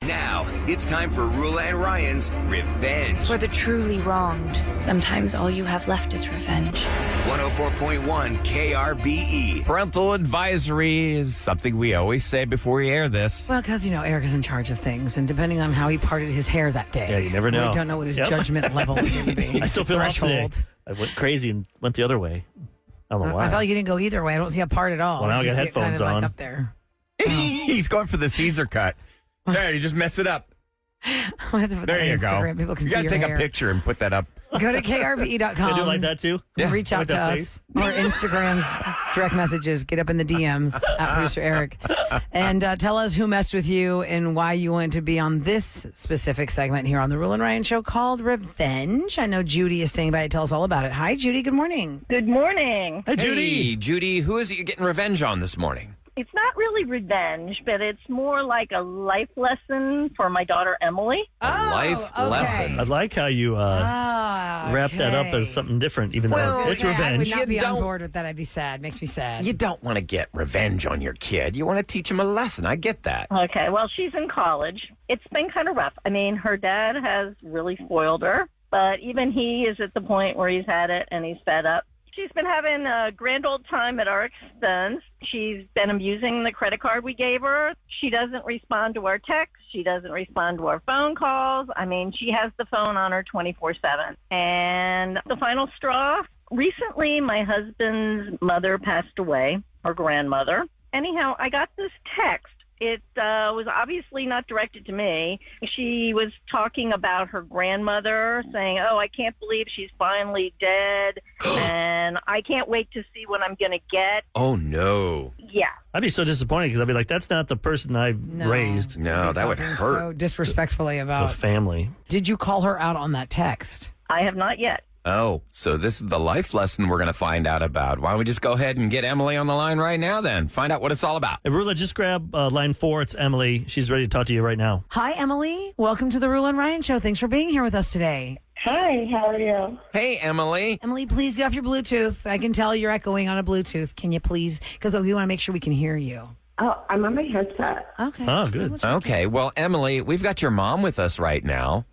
Now, it's time for Roula and Ryan's Revenge. For the truly wronged, sometimes all you have left is revenge. 104.1 KRBE. Parental advisory is something we always say before we air this. Well, because, Eric is in charge of things, and depending on how he parted his hair that day. Yeah, you never know. We don't know what his judgment level is going to be. I still feel off today. threshold. I went crazy and went the other way. I don't know why. I felt like you didn't go either way. I don't see a part at all. Well, now I got just headphones kind of on. Like up there. He's going for the Caesar cut. There, you just mess it up. There you go. People can You got to see take your a hair. picture and put that up. Go to krbe.com. Can I do like that too? Yeah. Reach out Like to that us or Instagram's direct messages. Get up in the DMs at producer Eric and tell us who messed with you and why you wanted to be on this specific segment here on the Roula and Ryan Show called Revenge. I know Judy is staying by to tell us all about it. Hi, Judy. Good morning. Good morning. Hey, Judy, who is it you're getting revenge on this morning? It's not really revenge, but it's more like a life lesson for my daughter, Emily. Life lesson. I like how you wrap that up as something different, even though it's I would revenge. not be on don't- board with that. I'd be sad. Makes me sad. You don't want to get revenge on your kid. You want to teach him a lesson. I get that. Okay, well, she's in college. It's been kind of rough. I mean, her dad has really spoiled her, but even he is at the point where he's had it and he's fed up. She's been having a grand old time at our expense. She's been abusing the credit card we gave her. She doesn't respond to our texts. She doesn't respond to our phone calls. I mean, she has the phone on her 24/7. And the final straw, recently my husband's mother passed away, her grandmother. Anyhow, I got this text. It was obviously not directed to me. She was talking about her grandmother, saying, "Oh, I can't believe she's finally dead, and I can't wait to see what I'm going to get." Oh, no. Yeah. I'd be so disappointed because I'd be like, that's not the person I raised. No, that would Talking hurt. So disrespectfully The about. family. Did you call her out on that text? I have not yet. Oh, so this is the life lesson we're going to find out about. Why don't we just go ahead and get Emily on the line right now then? Find out what it's all about. Hey, Roula, just grab line 4. It's Emily. She's ready to talk to you right now. Hi, Emily. Welcome to the Roula and Ryan Show. Thanks for being here with us today. Hi, how are you? Hey, Emily. Emily, please get off your Bluetooth. I can tell you're echoing on a Bluetooth. Can you please? Because we want to make sure we can hear you. Oh, I'm on my headset. Okay. Oh, good. Okay, well, Emily, we've got your mom with us right now.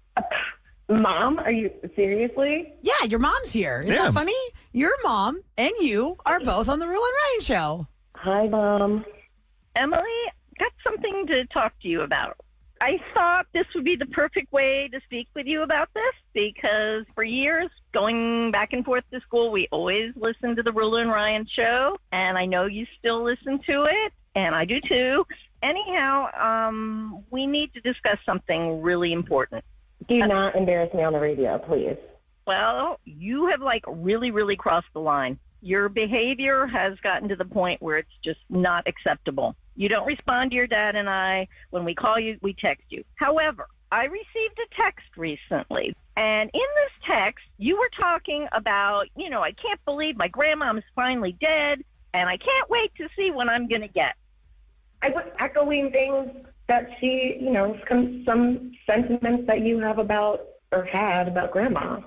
Mom, are you seriously? Yeah, your mom's here. Isn't Yeah. that funny? Your mom and you are both on the Roula and Ryan Show. Hi, Mom. Emily, got something to talk to you about. I thought this would be the perfect way to speak with you about this because for years, going back and forth to school, we always listened to the Roula and Ryan Show, and I know you still listen to it, and I do too. Anyhow, we need to discuss something really important. Do not embarrass me on the radio, please. Well, you have really, really crossed the line. Your behavior has gotten to the point where it's just not acceptable. You don't respond to your dad and I. When we call you, we text you. However, I received a text recently, and in this text, you were talking about, I can't believe my grandmom's finally dead, and I can't wait to see what I'm going to get. I was echoing things that she, some sentiments that you have about or had about Grandma.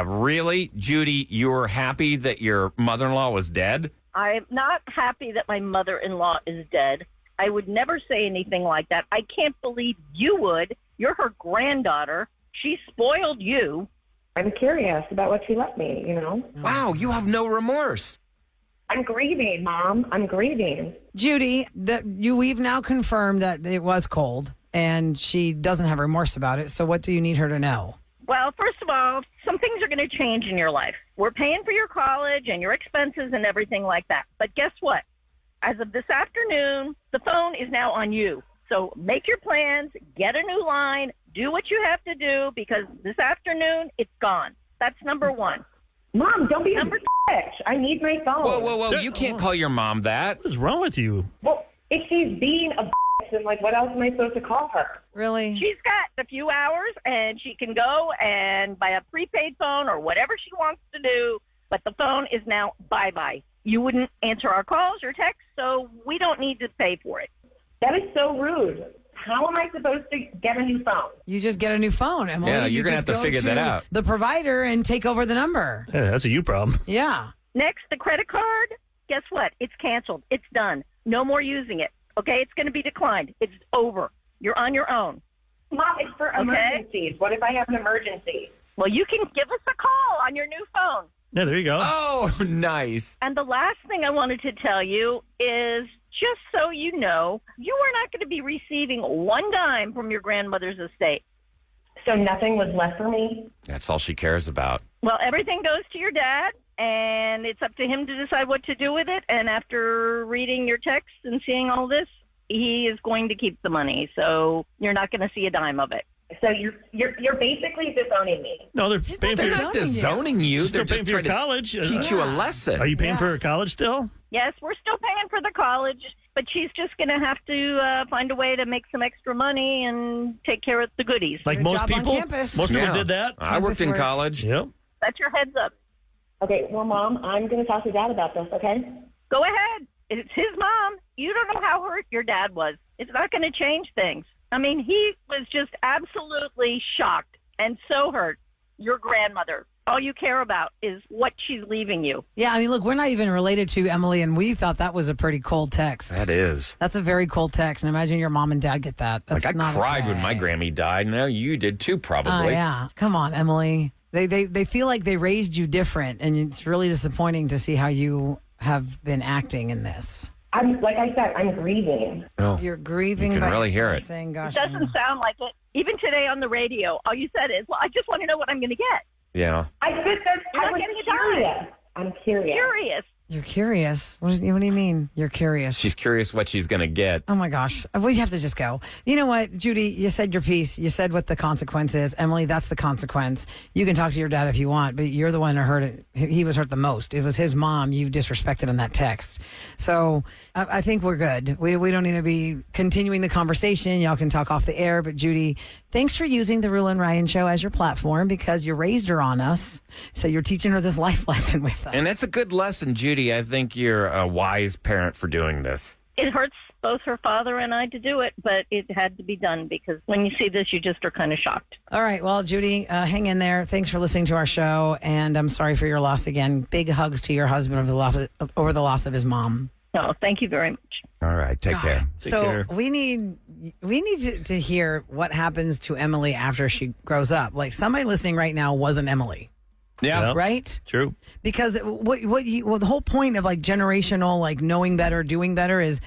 Really? Judy, you were happy that your mother-in-law was dead? I'm not happy that my mother-in-law is dead. I would never say anything like that. I can't believe you would. You're her granddaughter. She spoiled you. I'm curious about what she left me, Wow, you have no remorse. I'm grieving, Mom. I'm grieving. Judy, we've now confirmed that it was cold and she doesn't have remorse about it. So what do you need her to know? Well, first of all, some things are going to change in your life. We're paying for your college and your expenses and everything like that. But guess what? As of this afternoon, the phone is now on you. So make your plans, get a new line, do what you have to do because this afternoon, it's gone. That's number one. Mom, don't be a bitch. I need my phone. Whoa. You can't call your mom that. What is wrong with you? Well, if she's being a bitch, then what else am I supposed to call her? Really? She's got a few hours and she can go and buy a prepaid phone or whatever she wants to do, but the phone is now bye-bye. You wouldn't answer our calls or texts, so we don't need to pay for it. That is so rude. How am I supposed to get a new phone? You just get a new phone, Emily. Yeah, you're going to have to figure that out. The provider and take over the number. Yeah, that's a you problem. Yeah. Next, the credit card, guess what? It's canceled. It's done. No more using it. Okay, it's going to be declined. It's over. You're on your own. Mom, it's for emergencies. What if I have an emergency? Well, you can give us a call on your new phone. Yeah, there you go. Oh, nice. And the last thing I wanted to tell you is, just so you know, you are not going to be receiving one dime from your grandmother's estate. So nothing was left for me? That's all she cares about. Well, everything goes to your dad, and it's up to him to decide what to do with it. And after reading your texts and seeing all this, he is going to keep the money. So you're not going to see a dime of it. So you're basically disowning me. No, they're paying for They're your not disowning you. She's still They're paying just for your trying college. to teach you a lesson. Are you paying for her college still? Yes, we're still paying for the college, but she's just going to have to find a way to make some extra money and take care of the goodies. Like Good most job on people? campus. Most people Yeah. did that? I worked in work. college. Yep. That's your heads up. Okay, well, Mom, I'm going to talk to Dad about this, okay? Go ahead. It's his mom. You don't know how hurt your dad was. It's not going to change things. I mean, he was just absolutely shocked and so hurt. Your grandmother. All you care about is what she's leaving you. Yeah, I mean, look, we're not even related to Emily, and we thought that was a pretty cold text. That is. That's a very cold text, and imagine your mom and dad get that. That's Like, I not cried okay. when my Grammy died. No, you did too, Oh, probably. yeah. Come on, Emily. They feel like they raised you different, and it's really disappointing to see how you have been acting in this. Like I said, I'm grieving. Oh, You're grieving. You can by really hear it. Saying, It "Gosh, doesn't sound like it. Even today on the radio, all you said is, well, I just want to know what I'm going to get. yeah. I said that You're I not was getting a dime. curious. I'm curious. Curious. you're curious. What do you mean? You're curious? She's curious what she's going to get. Oh my gosh. We have to just go. You know what, Judy, you said your piece. You said what the consequence is. Emily, that's the consequence. You can talk to your dad if you want, but you're the one who hurt it. He was hurt the most. It was his mom you disrespected in that text. So I think we're good. We don't need to be continuing the conversation. Y'all can talk off the air. But Judy, thanks for using the Roula and Ryan show as your platform because you raised her on us. So you're teaching her this life lesson with us. And that's a good lesson, Judy. I think you're a wise parent for doing this. It hurts both her father and I to do it, but it had to be done because when you see this, you just are kind of shocked. All right. Well, Judy, hang in there. Thanks for listening to our show. And I'm sorry for your loss again. Big hugs to your husband over the loss of his mom. No, thank you very much. All right. Take care. So care. we need to hear what happens to Emily after she grows up. Like somebody listening right now wasn't Emily, Yeah. Yep. right? True. Because the whole point of like generational, like knowing better, doing better is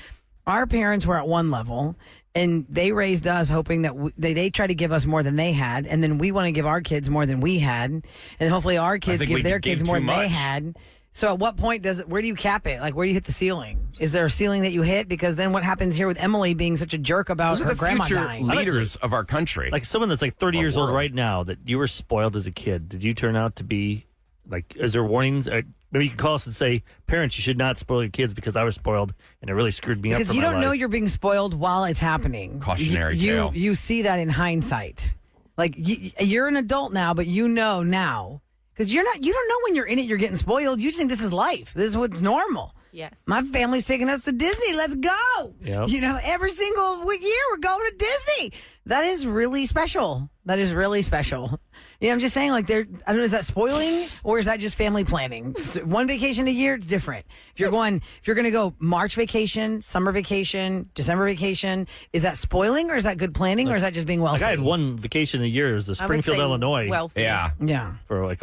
our parents were at one level and they raised us hoping that they try to give us more than they had. And then we want to give our kids more than we had. And hopefully our kids think give we their gave kids more too than they much. had. So at what point where do you cap it? Like, where do you hit the ceiling? Is there a ceiling that you hit? Because then what happens here with Emily being such a jerk about Those are her the grandma future dying? leaders of our country. Like someone that's like 30 years old world. right now that you were spoiled as a kid. Did you turn out to be like, is there warnings? Maybe you can call us and say, parents, you should not spoil your kids because I was spoiled and it really screwed me up. Because for you my don't know life. you're being spoiled while it's happening. Cautionary you, tale. You see that in hindsight. Like you're an adult now, but you know now. Because you don't know when you're in it, you're getting spoiled. You just think this is life. This is what's normal. Yes. My family's taking us to Disney. Let's go. Yep. You know, every single year we're going to Disney. That is really special. That is really special. Yeah, I'm just saying, like, I don't know, is that spoiling or is that just family planning? So one vacation a year, it's different. If you're going to go March vacation, summer vacation, December vacation, is that spoiling or is that good planning or is that just being wealthy? Like I had one vacation a year. It was the I would Springfield, say Illinois. Wealthy. yeah. Yeah. For like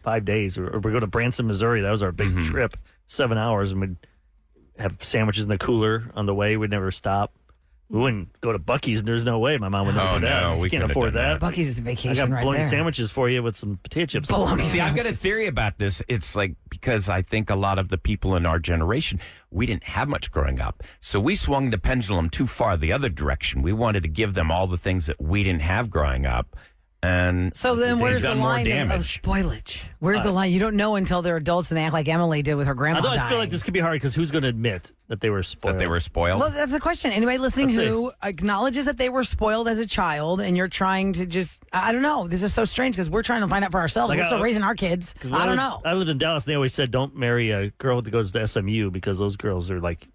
5 days. Or we go to Branson, Missouri. That was our big trip. 7 hours. And we'd have sandwiches in the cooler on the way. We'd never stop. We wouldn't go to Buc-ee's. There's no way my mom would Oh, do that. no, we We can't couldn't have afford done that. Buc-ee's is a I vacation got right bologna there. sandwiches for you with some potato chips. Bologna See, I've got a sandwiches. theory about this. It's like because I think a lot of the people in our generation, we didn't have much growing up. So we swung the pendulum too far the other direction. We wanted to give them all the things that we didn't have growing up. And So then they've where's the done more line of damage. spoilage? Where's the line? You don't know until they're adults and they act like Emily did with her grandma Although I dying. feel like this could be hard because who's going to admit that they were spoiled? That they were spoiled. Well, that's the question. Anybody listening Let's who acknowledges that they were spoiled as a child and you're trying to just, I don't know. This is so strange because we're trying to find out for ourselves. Like, We're still raising our kids. 'Cause I when don't know. I lived in Dallas and they always said don't marry a girl that goes to SMU because those girls are like,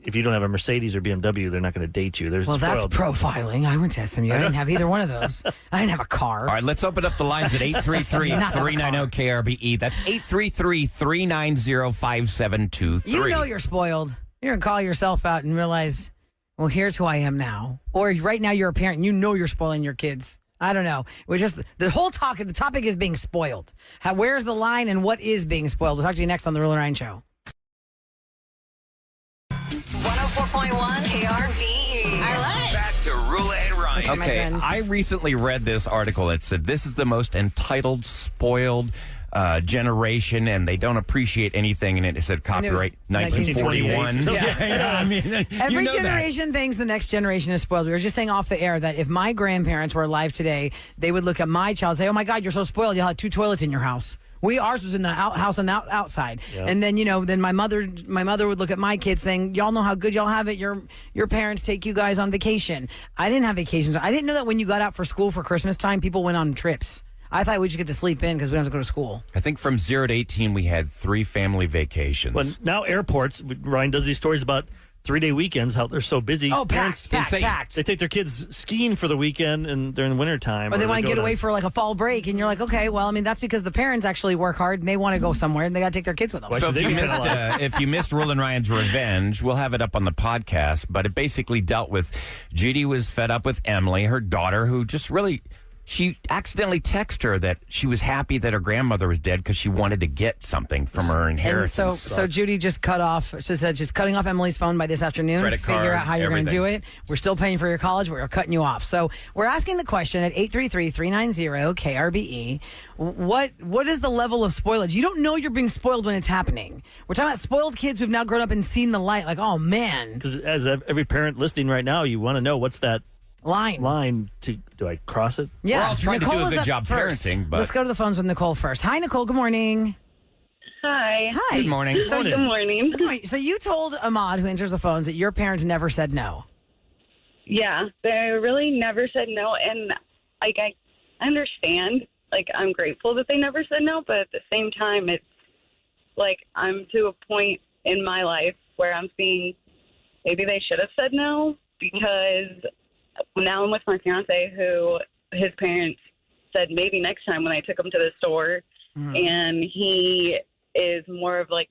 if you don't have a Mercedes or BMW, they're not going to date you. They're Well, spoiled. that's profiling. I went to SMU. I didn't have either one of those. I didn't have a car. All right, let's open up the lines at 833-390-KRBE. That's 833-390-5723. You know you're spoiled. You're going to call yourself out and realize well, here's who I am now. Or right now you're a parent and you know you're spoiling your kids. I don't know. It was just the whole the topic is being spoiled. Where's the line and what is being spoiled? We'll talk to you next on The Roula and Ryan Show. 104.1 KRBE. I love it. Back to Roula and Ryan. Okay, I recently read this article that said this is the most entitled, spoiled generation, and they don't appreciate anything. And it said copyright 1941. I mean, every generation thinks the next generation is spoiled. We were just saying off the air that if my grandparents were alive today, they would look at my child and say, "Oh my God, you're so spoiled. You'll have 2 toilets in your house." Ours was in the house on the outside. Yeah. And then, then my mother would look at my kids saying, y'all know how good y'all have it. Your parents take you guys on vacation. I didn't have vacations. I didn't know that when you got out for school for Christmas time, people went on trips. I thought we just get to sleep in because we don't have to go to school. I think from 0 to 18, we had 3 family vacations. Well, now airports, Ryan does these stories about 3-day weekends, how they're so busy. Oh, packed. They take their kids skiing for the weekend and during the wintertime. Or they want to get away for like a fall break. And you're like, okay, well, I mean, that's because the parents actually work hard and they want to go somewhere and they got to take their kids with them. So if you missed Roula and Ryan's Revenge, we'll have it up on the podcast. But it basically dealt with Judy was fed up with Emily, her daughter, who just really... She accidentally texted her that she was happy that her grandmother was dead because she wanted to get something from her inheritance. And so Judy just cut off. She said she's cutting off Emily's phone by this afternoon. Credit card, figure out how you're going to do it. We're still paying for your college. We're cutting you off. So we're asking the question at 833-390-KRBE. What is the level of spoilage? You don't know you're being spoiled when it's happening. We're talking about spoiled kids who've now grown up and seen the light. Like, oh man. Because as every parent listening right now, you want to know what's that line do I cross it? Yeah. We're all trying Nicole to do a good job first. parenting. But let's go to the phones with Nicole first. Hi, Nicole. Good morning. Hi. Good morning. Good morning. Good morning. So you told Ahmad, who answers the phones, that your parents never said no. Yeah, they really never said no, and I understand. Like, I'm grateful that they never said no, but at the same time, it's like I'm to a point in my life where I'm seeing maybe they should have said no, because now I'm with my fiance, who his parents said maybe next time when I took him to the store, and he is more of like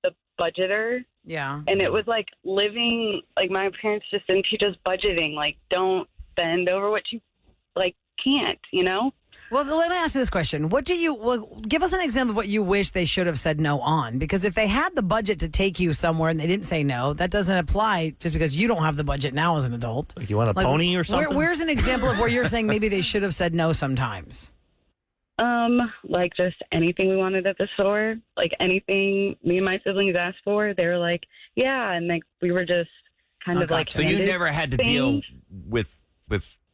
the budgeter. Yeah. And it was like living, like my parents just didn't teach us budgeting. Like, don't spend over what you can't, Well, let me ask you this question. Give us an example of what you wish they should have said no on. Because if they had the budget to take you somewhere and they didn't say no, that doesn't apply just because you don't have the budget now as an adult. Like you want a pony or something? Where's an example of where you're saying maybe they should have said no sometimes? Like just anything we wanted at the store, like anything me and my siblings asked for, they were like, yeah. And like, we were just kind of like, so you never had to deal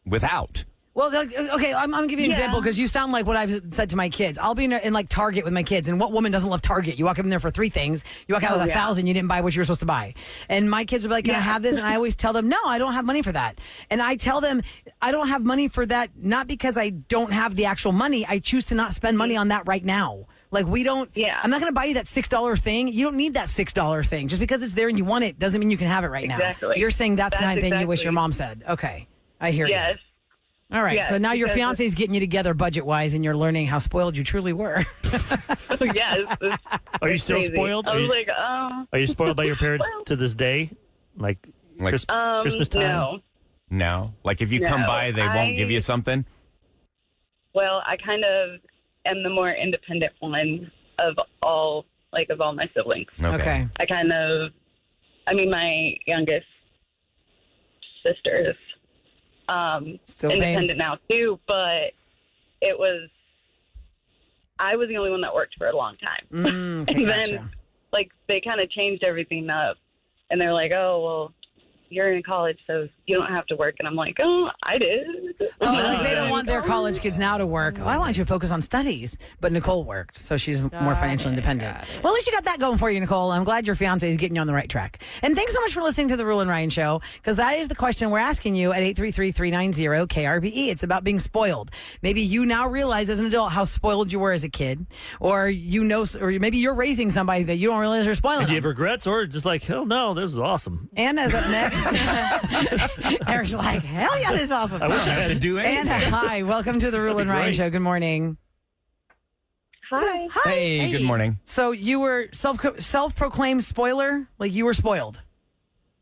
without. Well, okay, I'm going to give you an example because you sound like what I've said to my kids. I'll be in like Target with my kids, and what woman doesn't love Target? You walk in there for 3 things, you walk out with 1,000, you didn't buy what you were supposed to buy. And my kids will be like, can I have this? And I always tell them, no, I don't have money for that. And I tell them, I don't have money for that, not because I don't have the actual money. I choose to not spend money on that right now. Like, we don't, I'm not going to buy you that $6 thing. You don't need that $6 thing. Just because it's there and you want it doesn't mean you can have it right now. You're saying that's the kind of thing you wish your mom said. Okay, I hear you. All right, so now your fiance's getting you together budget-wise, and you're learning how spoiled you truly were. Yes. Are you still spoiled? I was like, Are you spoiled by your parents to this day? Like Christmas time? No. Like if you come by, they won't give you something? Well, I kind of am the more independent one of all my siblings. Okay. My youngest sister is still independent now too, but I was the only one that worked for a long time. Okay, and gotcha. then they kind of changed everything up, and they're like, oh, well, you're in college, so you don't have to work. And I'm like, oh, I did. They don't want their college kids now to work. I want you to focus on studies. But Nicole worked, so she's more financially independent. Well, at least you got that going for you, Nicole. I'm glad your fiance is getting you on the right track. And thanks so much for listening to the Roula and Ryan Show, because that is the question we're asking you at 833-390-KRBE. It's about being spoiled. Maybe you now realize as an adult how spoiled you were as a kid, or maybe you're raising somebody that you don't realize you're spoiling. Do you have regrets, or just like, hell no, this is awesome? Anna's up next. Eric's like, hell yeah, this is awesome. I wish I had to do anything. Anna, hi. Welcome to the Roula and Ryan Show. Good morning. Hi. Hey, good morning. So you were self-proclaimed spoiler? Like you were spoiled?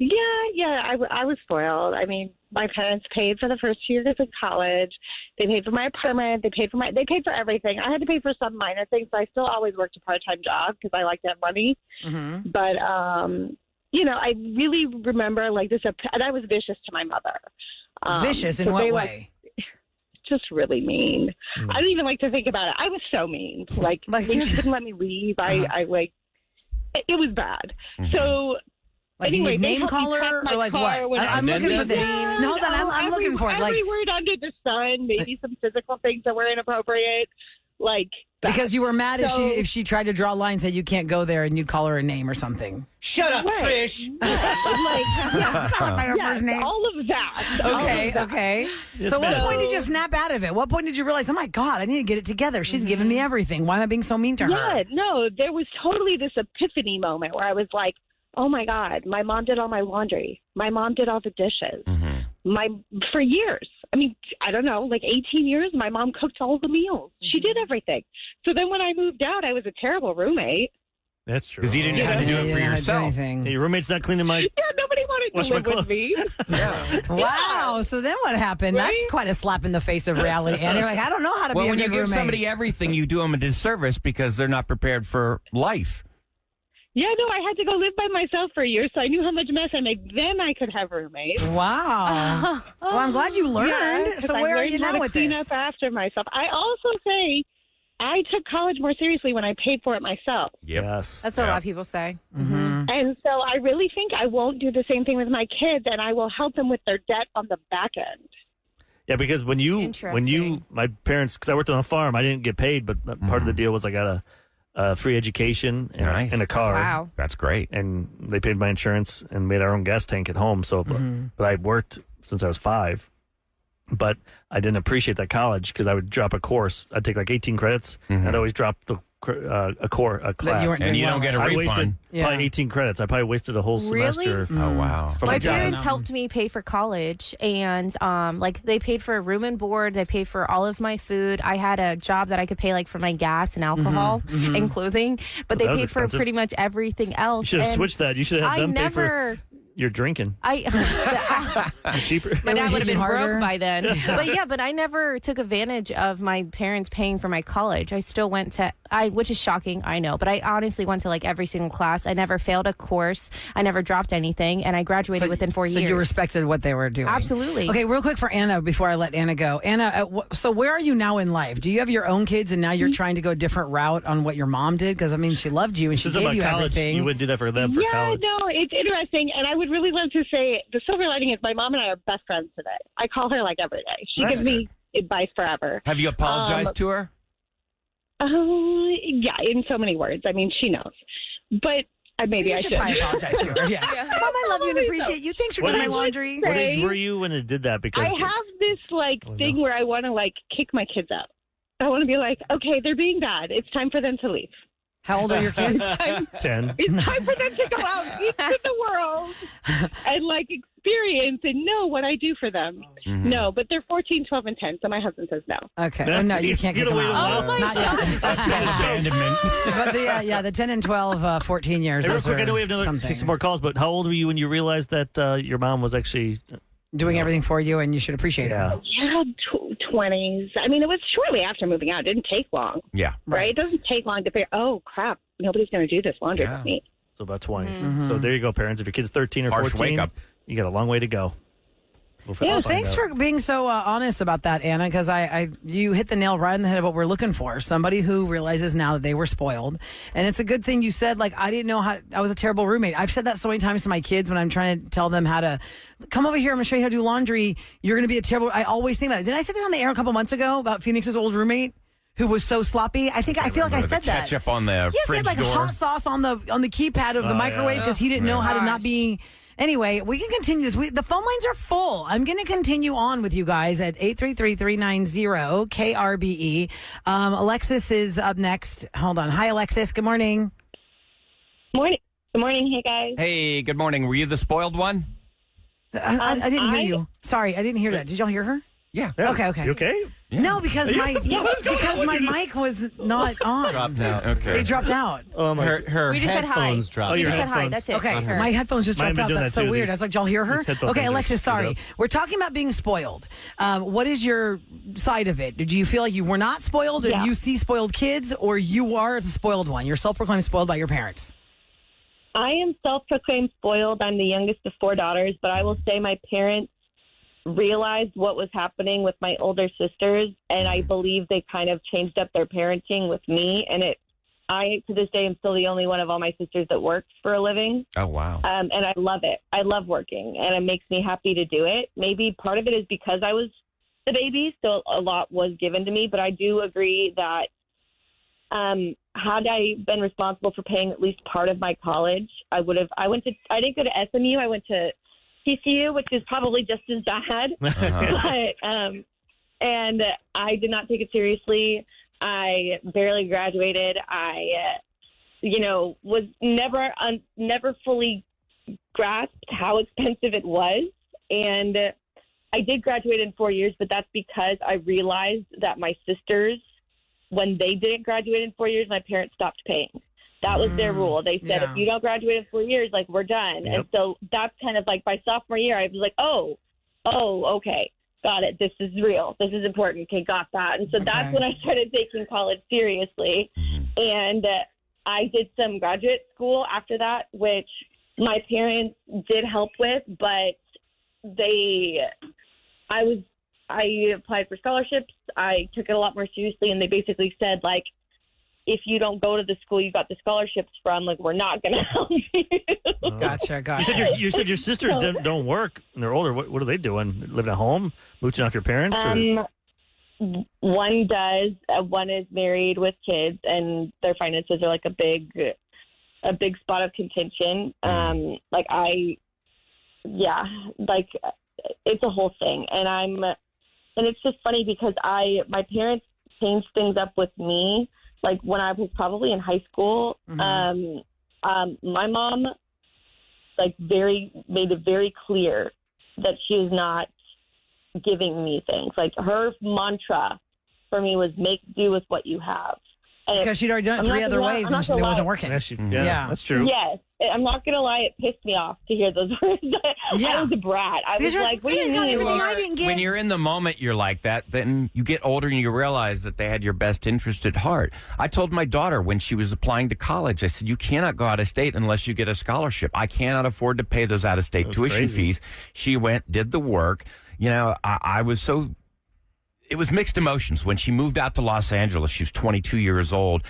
I was spoiled. I mean, my parents paid for the first 2 years of college. They paid for my apartment. They paid for everything. I had to pay for some minor things, but I still always worked a part-time job because I like to have money. Mm-hmm. But, I really remember like this, and I was vicious to my mother. Vicious in what way? Just really mean. I don't even like to think about it. I was so mean. Like when she couldn't let me leave, I it was bad. Mm-hmm. So like anyway, name caller or like what? I'm looking for this. No, hold on. I'm looking for it. Like every word under the sun. Maybe some physical things that were inappropriate. Like that. Because you were mad if she tried to draw a line, say you can't go there, and you'd call her a name or something. Shut up, Trish. Call her by her first name. All of that. Okay. So what point did you snap out of it? What point did you realize, oh my God, I need to get it together? She's giving me everything. Why am I being so mean to her? Yeah, no, there was totally this epiphany moment where I was like, oh my God, my mom did all my laundry. My mom did all the dishes. For years. I mean, I don't know, like 18 years, my mom cooked all the meals. She did everything. So then when I moved out, I was a terrible roommate. That's true. Because you didn't have to do it for yourself. Hey, your roommate's not cleaning my... Yeah, nobody wanted to live with me. Wow. So then what happened? Right? That's quite a slap in the face of reality. And you're like, I don't know how to be a when good you give roommate. somebody everything, you do them a disservice because they're not prepared for life. Yeah, no, I had to go live by myself for a year, so I knew how much mess I made. Then I could have roommates. Wow. Well, I'm glad you learned. Yeah, so where are you now with clean this? up after myself. I also say I took college more seriously when I paid for it myself. Yes. That's what a lot of people say. Mm-hmm. And so I really think I won't do the same thing with my kids, and I will help them with their debt on the back end. Yeah, because when my parents, because I worked on a farm, I didn't get paid, but part of the deal was I got a free education and a car. Wow. That's great. And they paid my insurance and made our own gas tank at home. So, but I worked since I was 5. But I didn't appreciate that college because I would drop a course. I'd take like 18 credits. I'd always drop a class. And you don't get a I refund. wasted probably 18 credits. I probably wasted a whole semester. Oh, wow. from My a job. parents helped me pay for college, and they paid for room and board. They paid for all of my food. I had a job that I could pay like for my gas and alcohol and clothing, but they That was paid expensive. for pretty much everything else. You should have And switched that. You should have had them pay for your drinking. Cheaper. My dad would have been harder. broke by then. But I never took advantage of my parents paying for my college. I still went to, which is shocking, I know, but I honestly went to like every single class. I never failed a course. I never dropped anything, and I graduated within 4 years. So you respected what they were doing. Absolutely. Okay, real quick for Anna before I let Anna go. Anna, so where are you now in life? Do you have your own kids, and now you're trying to go a different route on what your mom did? Because I mean, she loved you and she gave you college, everything. you wouldn't do that for them for college. No, it's interesting, and I would really love to say the silver lining is my mom and I are best friends today. I call her like every day. She gives me advice forever. Have you apologized to her? Yeah, in so many words. I mean, she knows, but maybe you I should should. probably apologize to her. Yeah. Mom, I love you and appreciate you. Thanks for doing my laundry. What age were you when it did that? Because I have this thing where I want to kick my kids out. I want to be like, okay, they're being bad. It's time for them to leave. How old are your kids? 10. It's time for them to go out into the world and experience and know what I do for them. No, but they're 14, 12, and 10, so my husband says no. Okay. Oh, no, you can't Get kick away them with out. that. Oh, my Not yet. That's not abandonment. But the 10 and 12, 14 years. Hey, real those quick, are I know we have to take some more calls, but how old were you when you realized that your mom was actually doing everything for you and you should appreciate her? Yeah, 20s. I mean, it was shortly after moving out. It didn't take long. Yeah. Right? It doesn't take long to figure, oh, crap, nobody's going to do this laundry with me. So about 20s. So there you go, parents. If your kid's 13 or Harsh 14, wake up. you got a long way to go. Well, thanks for being so honest about that, Anna, because you hit the nail right on the head of what we're looking for. Somebody who realizes now that they were spoiled. And it's a good thing you said, I didn't know I was a terrible roommate. I've said that so many times to my kids when I'm trying to tell them how to come over here. I'm going to show you how to do laundry. You're going to be a terrible. I always think about it. Didn't I say that on the air a couple months ago about Phoenix's old roommate who was so sloppy? I feel like I said that. Ketchup on the fridge he had door. hot sauce on the keypad of the microwave because he didn't know how to not be. Anyway, we can continue this. The phone lines are full. I'm going to continue on with you guys at 833-390-KRBE. Alexis is up next. Hold on. Hi, Alexis. Good morning. Morning. Good morning. Hey, guys. Hey, good morning. Were you the spoiled one? I didn't hear you. Sorry, I didn't hear that. Did y'all hear her? Yeah. Okay. You okay? Yeah. No, because my mic was not on. Dropped out. Okay. They dropped out. Oh my. Her We just said hi. headphones dropped. Oh, You your just said hi. headphones. That's it. Okay, Not her. my headphones just Mine dropped been out. doing That's that so too. weird. I was like, y'all hear her? These headphone Okay, things are Alexis, screwed sorry. up. We're talking about being spoiled. What is your side of it? Did you feel like you were not spoiled, or Yeah. you see spoiled kids, or you are the spoiled one? You're self-proclaimed spoiled by your parents. I am self-proclaimed spoiled. I'm the youngest of 4 daughters, but I will say my parents realized what was happening with my older sisters, and I believe they kind of changed up their parenting with me. And I, to this day, am still the only one of all my sisters that works for a living. Oh, wow. And I love it. I love working, and it makes me happy to do it. Maybe part of it is because I was the baby, so a lot was given to me. But I do agree that had I been responsible for paying at least part of my college, I would have. I didn't go to SMU. I went to TCU, which is probably just as bad. But and I did not take it seriously. I barely graduated. I, was never fully grasped how expensive it was. And I did graduate in 4 years, but that's because I realized that my sisters, when they didn't graduate in 4 years, my parents stopped paying. That was their rule. They said, if you don't graduate in 4 years, like, we're done. Yep. And so that's kind of like my sophomore year, I was like, oh, okay. Got it. This is real. This is important. Okay, got that. And so that's when I started taking college seriously. And I did some graduate school after that, which my parents did help with, but I applied for scholarships. I took it a lot more seriously, and they basically said, like, if you don't go to the school you got the scholarships from, like, we're not going to help you. Gotcha. You said your sisters don't work and they're older. What are they doing? Living at home, mooching off your parents? Or? One does. One is married with kids, and their finances are like a big spot of contention. It's a whole thing, and it's just funny because my parents changed things up with me. Like when I was probably in high school, my mom made it very clear that she is not giving me things. Like her mantra for me was make do with what you have. And Because she'd already done it 3 other ways and it wasn't working. Yeah, that's true. Yes. I'm not going to lie. It pissed me off to hear those words. I was a brat. I was like, what do you mean? I didn't get. When you're in the moment, you're like that. Then you get older and you realize that they had your best interest at heart. I told my daughter when she was applying to college, I said, you cannot go out of state unless you get a scholarship. I cannot afford to pay those out of state tuition fees. She went, did the work. I was so... It was mixed emotions. When she moved out to Los Angeles, she was 22 years old.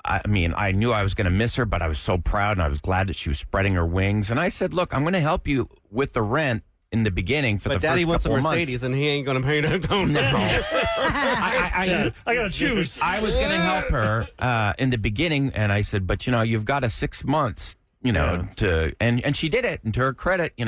I mean, I knew I was going to miss her, but I was so proud and I was glad that she was spreading her wings. And I said, look, I'm going to help you with the rent in the beginning for the first Daddy wants a couple of Mercedes, months. and he ain't going to pay to go. No. I got to choose. I was going to help her in the beginning, and I said, but, you've got a 6 months, to, and she did it. And to her credit,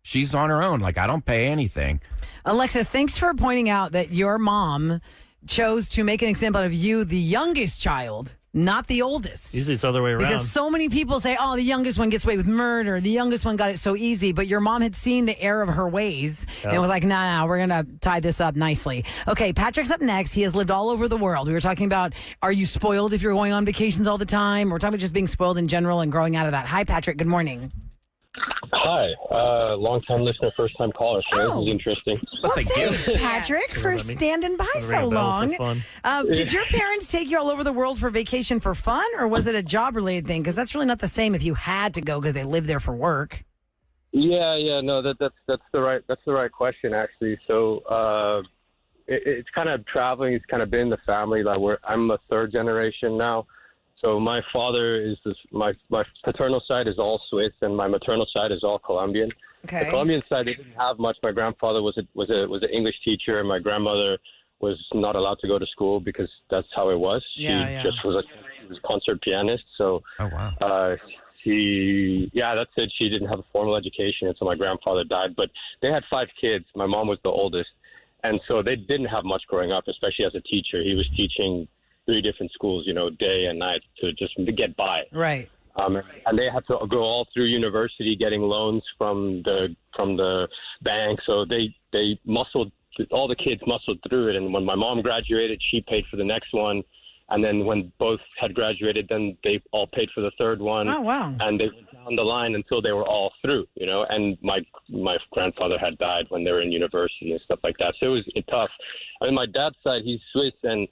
she's on her own. Like, I don't pay anything. Alexis, thanks for pointing out that your mom chose to make an example of you, the youngest child, not the oldest. Usually it's the other way around. Because so many people say, oh, the youngest one gets away with murder. The youngest one got it so easy. But your mom had seen the error of her ways and was like, nah, we're going to tie this up nicely. Okay, Patrick's up next. He has lived all over the world. We were talking about, are you spoiled if you're going on vacations all the time? We're talking about just being spoiled in general and growing out of that. Hi, Patrick. Good morning. Hi, long-time listener, first-time caller. So this is interesting. Well, thank you. Thanks, Patrick, for standing by so long. Did your parents take you all over the world for vacation for fun, or was it a job-related thing? Because that's really not the same if you had to go because they live there for work. Yeah, no, that's the right question actually. So it's kind of traveling. It's kind of been in the family. Like I'm a third generation now. So my father is my paternal side is all Swiss, and my maternal side is all Colombian. Okay. The Colombian side didn't have much. My grandfather was an English teacher, and my grandmother was not allowed to go to school because that's how it was. She just was a concert pianist. So that's it. She didn't have a formal education until my grandfather died. But they had 5 kids. My mom was the oldest, and so they didn't have much growing up, especially as a teacher. He was teaching 3 different schools, day and night to get by. Right. And they had to go all through university getting loans from the bank. So they muscled all the kids muscled through it. And when my mom graduated, she paid for the next one. And then when both had graduated, then they all paid for the third one. Oh, wow. And they went down the line until they were all through, you know. And my grandfather had died when they were in university and stuff like that. So it was tough. I mean, my dad's side, he's Swiss, and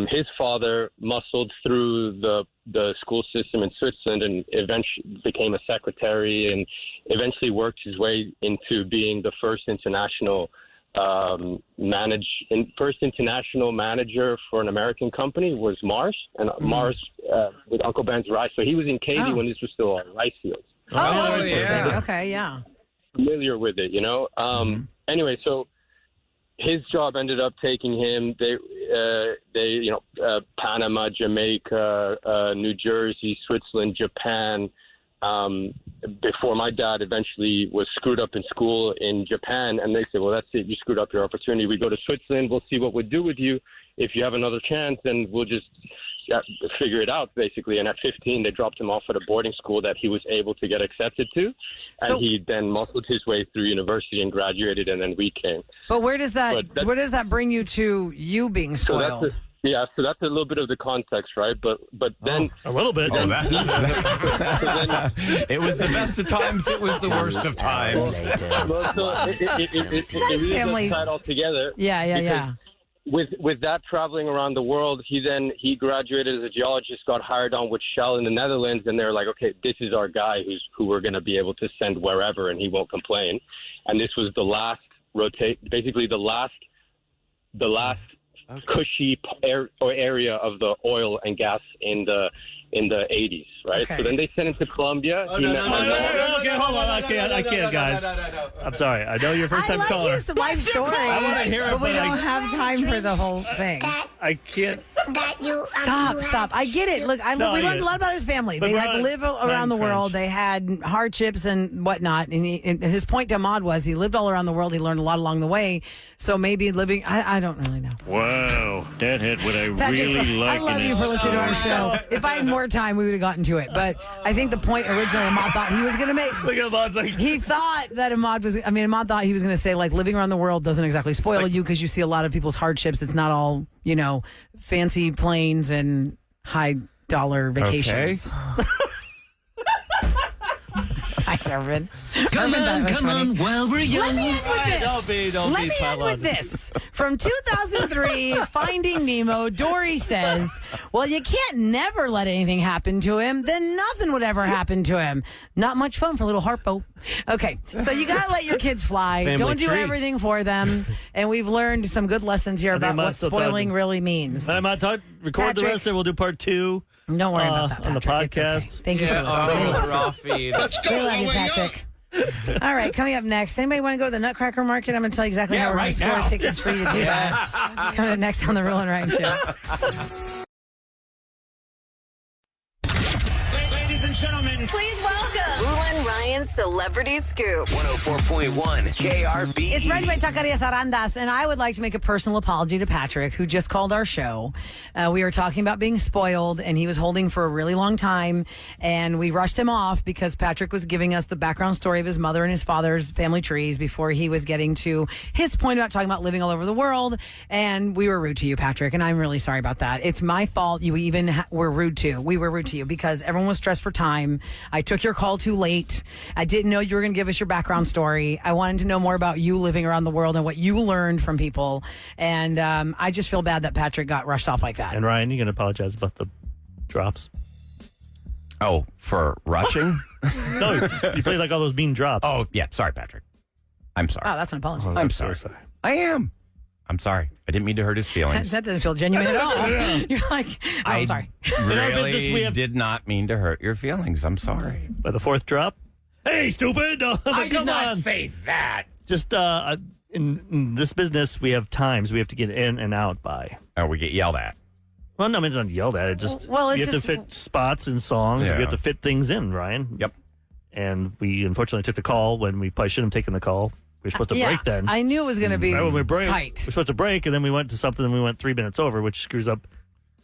his father muscled through the school system in Switzerland and eventually became a secretary and eventually worked his way into being the first international manager for an American company was Mars, and Mars with Uncle Ben's rice. So he was in Katy when this was still on rice fields. Oh, yeah. Okay, yeah. Familiar with it, you know. Anyway, so his job ended up taking him. Panama, Jamaica, New Jersey, Switzerland, Japan. Before my dad eventually was screwed up in school in Japan, and they said, well, that's it. You screwed up your opportunity. We go to Switzerland. We'll see what we do with you. If you have another chance, then we'll just figure it out, basically. And at 15, they dropped him off at a boarding school that he was able to get accepted to. And he then muscled his way through university and graduated, and then we came. But where does that bring you to you being spoiled? So that's a little bit of the context, right? But then a little bit. It was the best of times. It was the worst of times. Well, so it really family. does tie it all together. Yeah. With that traveling around the world, he graduated as a geologist, got hired on with Shell in the Netherlands, and they're like, okay, this is our guy who we're going to be able to send wherever, and he won't complain. And this was the last basically the last cushy area of the oil and gas in the 80s, right? Okay. So then they sent him to Colombia. Okay, hold on. I can't, guys. I'm sorry. I know you're first time caller. I like his life story, I want to hear it, but we but don't have time for the whole thing. I can't. Stop. I get it. Look, we learned a lot about his family. They had to live around the world. They had hardships and whatnot. And his point to Ahmad was he lived all around the world. He learned a lot along the way. So maybe living, I don't really know. Wow. That had what I Patrick, really like. I love you for listening to our show. If I had more time, we would have gotten to it. But I think the point originally Ahmad thought he was going to make. Look at Ahmad's like. He thought that Ahmad thought he was going to say, like, living around the world doesn't exactly spoil you because you see a lot of people's hardships. It's not all, fancy planes and high dollar vacations. Okay. Thanks, Irvin. Come on, while we're young. Let me end with this. Don't Let be me end with Tyler. this. From 2003, Finding Nemo, Dory says, well, you can't never let anything happen to him. Then nothing would ever happen to him. Not much fun for little Harpo. Okay, so you got to let your kids fly. Family Don't do tree. everything for them. And we've learned some good lessons here about what spoiling really means. I'm not talking. Record the rest, and we'll do part 2. Don't worry about that, on the Patrick. podcast. It's okay. Thank you for listening. Rafi. We love you, Patrick. All right, coming up next. Anybody want to go to the Nutcracker Market? I'm going to tell you exactly how we're going to score tickets for you to do that. Coming up next on the Roula and Ryan Show. Ladies and gentlemen, Please welcome Roula and Ryan's Celebrity Scoop. 104.1 KRB. It's brought to you by Taqueria Sarandas, and I would like to make a personal apology to Patrick, who just called our show. We were talking about being spoiled, and he was holding for a really long time, and we rushed him off because Patrick was giving us the background story of his mother and his father's family trees before he was getting to his point about talking about living all over the world, and we were rude to you, Patrick, and I'm really sorry about that. It's my fault you even were rude to. We were rude to you because everyone was stressed for time. I took your call too late. I didn't know you were going to give us your background story. I wanted to know more about you living around the world and what you learned from people. And I just feel bad that Patrick got rushed off like that. And Ryan, you can apologize about the drops. Oh, for rushing? No, you played like all those mean drops. Oh, yeah. Sorry, Patrick. I'm sorry. Oh, that's an apology. I'm sorry. I am. I'm sorry. I didn't mean to hurt his feelings. That doesn't feel genuine at all. You're like, oh, I'm sorry. Really did not mean to hurt your feelings. I'm sorry. By the 4th drop? Hey, stupid! I did not say that. Just in this business, we have times we have to get in and out by. Oh, we get yelled at. Well, no, it's not yelled at. It just Well, it's you have just- to fit spots and songs. Yeah. We have to fit things in, Ryan. Yep. And we unfortunately took the call when we probably shouldn't have taken the call. We were supposed to break then. I knew it was going to be Right when we break, tight. we're supposed to break, and then we went to something, and we went 3 minutes over, which screws up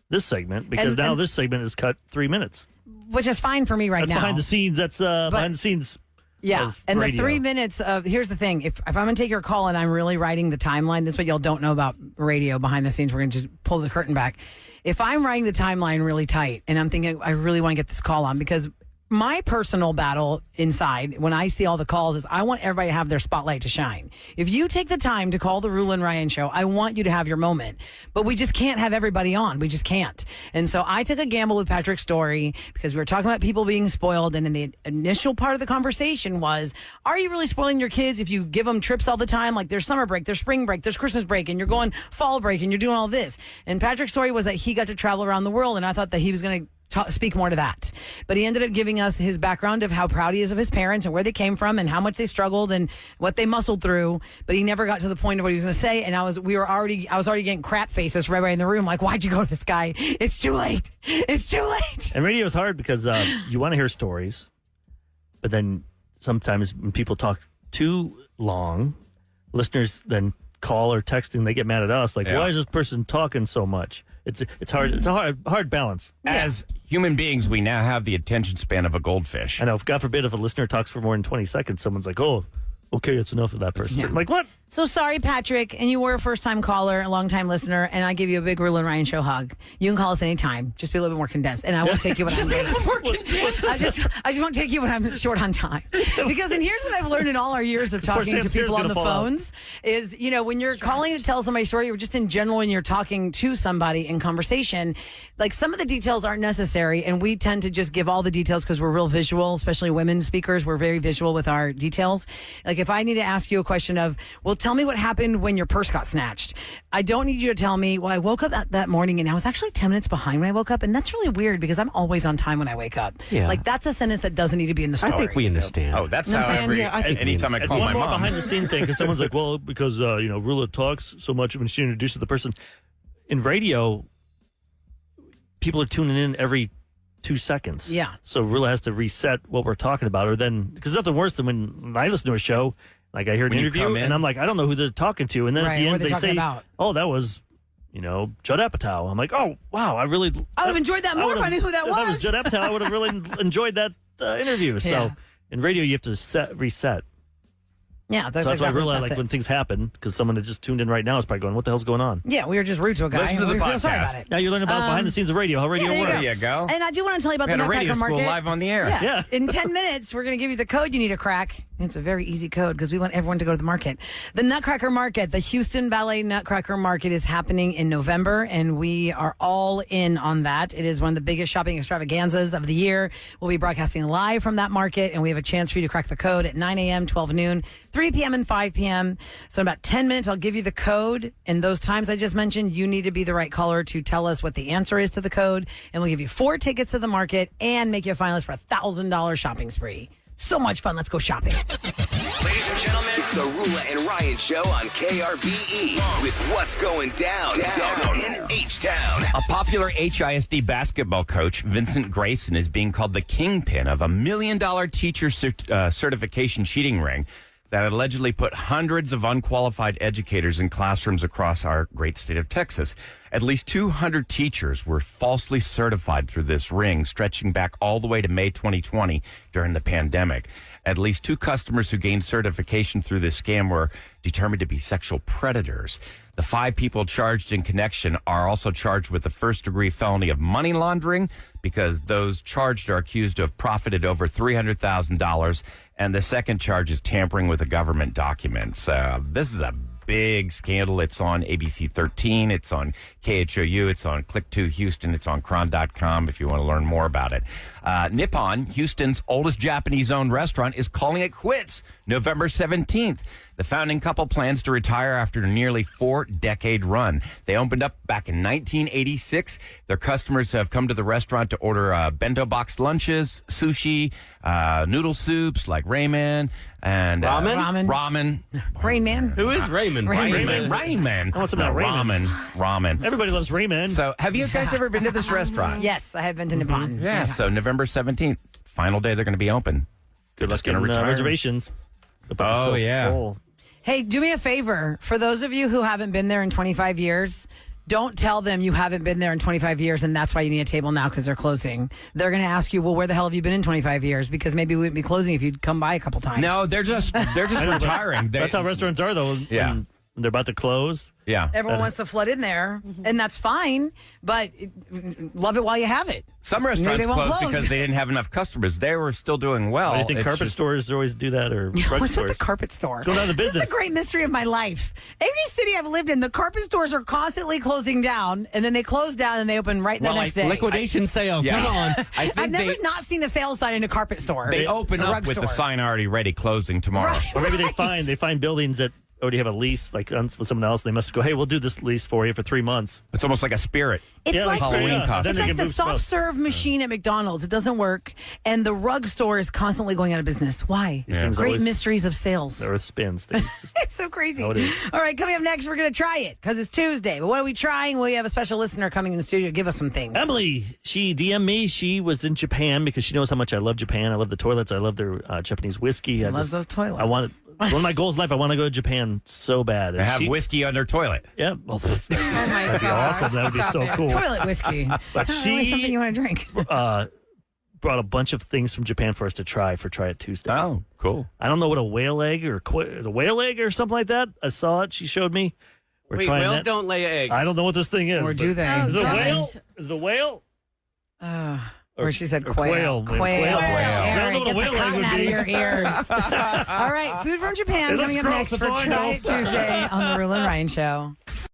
this segment because And- now and- this segment is cut 3 minutes. Which is fine for me right That's now. behind the scenes. That's behind the scenes Yeah, of and radio. the 3 minutes of here's the thing: if I'm going to take your call and I'm really writing the timeline, this is what y'all don't know about radio behind the scenes. We're going to just pull the curtain back. If I'm writing the timeline really tight and I'm thinking I really want to get this call on because my personal battle inside when I see all the calls is I want everybody to have their spotlight to shine. If you take the time to call the Roula and Ryan show, I want you to have your moment. But we just can't have everybody on. We just can't. And so I took a gamble with Patrick's story because we were talking about people being spoiled. And in the initial part of the conversation was, are you really spoiling your kids if you give them trips all the time? Like there's summer break, there's spring break, there's Christmas break, and you're going fall break and you're doing all this. And Patrick's story was that he got to travel around the world. And I thought that he was going to speak more to that. But he ended up giving us his background of how proud he is of his parents and where they came from and how much they struggled and what they muscled through. But he never got to the point of what he was going to say. And I was already getting crap faces from everybody in the room. Like, why'd you go to this guy? It's too late. It's too late. And radio is hard because you want to hear stories, but then sometimes when people talk too long, listeners then call or text and they get mad at us. Like, why is this person talking so much? It's hard. It's a hard balance. As human beings, we now have the attention span of a goldfish. I know. If God forbid, if a listener talks for more than 20 seconds, someone's like, "Oh, okay, it's enough of that person." I'm like, what? So sorry, Patrick, and you were a first-time caller, a long-time listener, and I give you a big Roula and Ryan show hug. You can call us anytime. Just be a little bit more condensed, and I won't take you when I'm late. I just won't take you when I'm short on time. Because, and here's what I've learned in all our years of talking to people on the phones is, when you're calling to tell somebody's story, or just in general when you're talking to somebody in conversation, like some of the details aren't necessary, and we tend to just give all the details because we're real visual, especially women speakers. We're very visual with our details. Like if I need to ask you a question of, well, tell me what happened when your purse got snatched. I don't need you to tell me, well, I woke up that morning and I was actually 10 minutes behind when I woke up. And that's really weird because I'm always on time when I wake up. Yeah. Like that's a sentence that doesn't need to be in the story. I think we understand. Oh, that's how anytime I call my more mom. behind the scene thing because someone's like, well, because Roula talks so much when she introduces the person. In radio, people are tuning in every 2 seconds. Yeah. So Roula has to reset what we're talking about, or then because nothing worse than when I listen to a show, like I hear an When you interview come in. and I'm like, I don't know who they're talking to, and then at Right, the what end are they they talking say, about? oh, that was Judd Apatow. I'm like, oh wow, I would have enjoyed that more if I knew who that if I was. was Judd Apatow, I would have really enjoyed that interview. So Yeah. in radio, you have to reset. Yeah, So that's why I exactly realize what that like when is. things happen, because someone that just tuned in right now is probably going, what the hell's going on? Yeah, we were just rude to a guy. Listen to and the we feel sorry podcast. about it. Now you learn about behind the scenes of radio, how radio there you works. go. There you go. And I do want to tell you about We the had a radio Nutcracker school Market. live on the air. Yeah. In 10 minutes, we're going to give you the code you need to crack. And it's a very easy code because we want everyone to go to the market. The Nutcracker Market, the Houston Ballet Nutcracker Market is happening in November, and we are all in on that. It is one of the biggest shopping extravaganzas of the year. We'll be broadcasting live from that market, and we have a chance for you to crack the code at 9 a.m., 12 noon, 3 p.m., and 5 p.m. So in about 10 minutes, I'll give you the code. And those times I just mentioned, you need to be the right caller to tell us what the answer is to the code. And we'll give you 4 tickets to the market and make you a finalist for a $1,000 shopping spree. So much fun. Let's go shopping. Ladies and gentlemen, it's the Roula and Ryan show on KRBE with what's going down in H-Town. A popular HISD basketball coach, Vincent Grayson, is being called the kingpin of a $1 million teacher certification cheating ring that allegedly put hundreds of unqualified educators in classrooms across our great state of Texas. At least 200 teachers were falsely certified through this ring, stretching back all the way to May 2020 during the pandemic. At least 2 customers who gained certification through this scam were determined to be sexual predators. The 5 people charged in connection are also charged with the first-degree felony of money laundering because those charged are accused to have profited over $300,000, and the second charge is tampering with a government document. So this is a big scandal. It's on ABC 13. It's on KHOU. It's on Click2 Houston. It's on Cron.com if you want to learn more about it. Nippon, Houston's oldest Japanese-owned restaurant, is calling it quits November 17th. The founding couple plans to retire after a nearly 4-decade run. They opened up back in 1986. Their customers have come to the restaurant to order bento box lunches, sushi, noodle soups like ramen, and ramen. Rain Man. Who is Raymond? Ramen. Oh, it's about ramen. Everybody loves Rayman. So have you guys ever been to this restaurant? Yes, I have been to Nippon. Yeah, so November 17th, final day they're going to be open. Good luck Just gonna getting retire. reservations. So yeah. full. Hey, do me a favor. For those of you who haven't been there in 25 years, Don't tell them you haven't been there in 25 years and that's why you need a table now because they're closing. They're going to ask you, well, where the hell have you been in 25 years? Because maybe we wouldn't be closing if you'd come by a couple times. No, they're just retiring. That's how restaurants are, though. Yeah. When they're about to close. Yeah. Everyone wants to flood in there, and that's fine, but love it while you have it. Some Maybe restaurants they won't closed close. because they didn't have enough customers. They were still doing well. Do you think It's carpet just- stores always do that, or rug What's stores? with the carpet store? Go down to This business. is the great mystery of my life. Every city I've lived in, the carpet stores are constantly closing down, and then they close down and they open right the next day. liquidation sale. Yeah. Come on. I think I've never not seen a sales sign in a carpet store. they open A up rug with the store. sign already ready, closing tomorrow. Right. Or maybe they find buildings that already have a lease, like with someone else. They must go, hey, we'll do this lease for you for 3 months. It's almost like a spirit. It's Yeah, like, like Halloween yeah. costume. Then it's they like can the move soft stuff. serve machine at McDonald's. It doesn't work, and the rug store is constantly going out of business. Why? These things Great always- mysteries of sales. The earth spins. Things just, It's so crazy. how it is. All right, coming up next, we're going to try it because it's Tuesday. But what are we trying? We have a special listener coming in the studio. Give us some things. Emily, she DM'd me. She was in Japan because she knows how much I love Japan. I love the toilets. I love their Japanese whiskey. I Loves those toilets. I want one of my goals in life. I want to go to Japan so bad. They have whiskey on their toilet. Yeah, well, Oh my that'd be gosh. awesome. That would be Stop so it. cool. Toilet whiskey. But Always she something you want to drink. brought a bunch of things from Japan for us to try It Tuesday. Oh, cool. I don't know what a whale egg or the whale egg or something like that. I saw it. She showed me. We're Wait, trying whales that. don't lay eggs. I don't know what this thing is. Or but- do they? Oh, Is it a gosh. whale? Is it a whale? Or she said or quail. quail. Quail. Quail. I don't know Aaron, what a get the whale egg cotton would out of be. your ears. All right, food from Japan It looks coming up gross, next that's for all I Try know. It Tuesday on the Roula and Ryan Show.